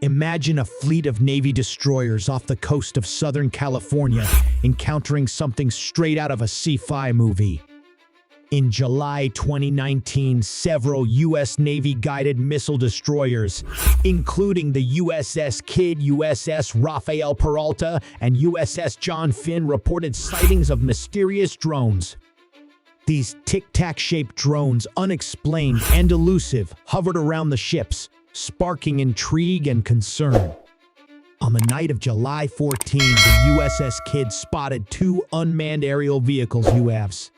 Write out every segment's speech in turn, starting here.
Imagine a fleet of Navy destroyers off the coast of Southern California encountering something straight out of a sci-fi movie. In July 2019, several U.S. Navy guided missile destroyers, including the USS Kidd, USS Rafael Peralta, and USS John Finn, reported sightings of mysterious drones. These Tic Tac-shaped drones, unexplained and elusive, hovered around the ships, sparking intrigue and concern. On the night of July 14, the USS Kidd spotted two unmanned aerial vehicles UAVs.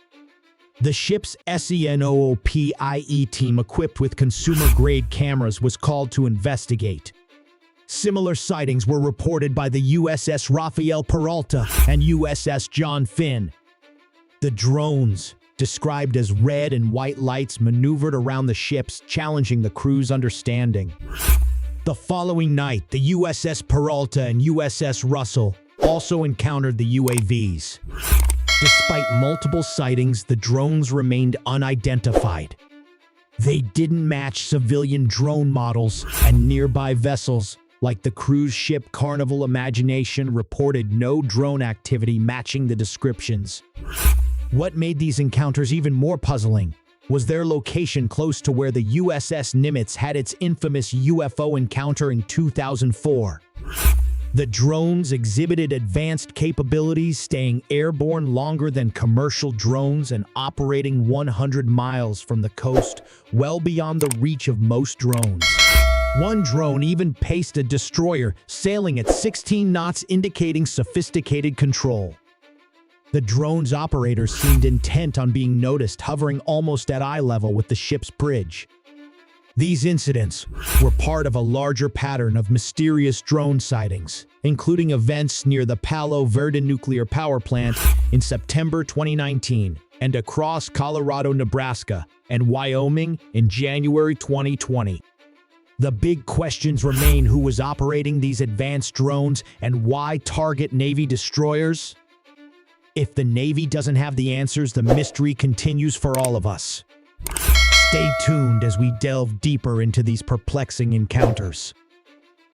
The ship's SENOOPIE team, equipped with consumer-grade cameras, was called to investigate. Similar sightings were reported by the USS Rafael Peralta and USS John Finn. The drones, described as red and white lights, maneuvered around the ships, challenging the crew's understanding. The following night, the USS Peralta and USS Russell also encountered the UAVs. Despite multiple sightings, the drones remained unidentified. They didn't match civilian drone models, and nearby vessels, like the cruise ship Carnival Imagination, reported no drone activity matching the descriptions. What made these encounters even more puzzling was their location close to where the USS Nimitz had its infamous UFO encounter in 2004. The drones exhibited advanced capabilities, staying airborne longer than commercial drones and operating 100 miles from the coast, well beyond the reach of most drones. One drone even paced a destroyer, sailing at 16 knots, indicating sophisticated control. The drone's operators seemed intent on being noticed, hovering almost at eye level with the ship's bridge. These incidents were part of a larger pattern of mysterious drone sightings, including events near the Palo Verde nuclear power plant in September 2019 and across Colorado, Nebraska, and Wyoming in January 2020. The big questions remain: who was operating these advanced drones and why target Navy destroyers? If the Navy doesn't have the answers, the mystery continues for all of us. Stay tuned as we delve deeper into these perplexing encounters.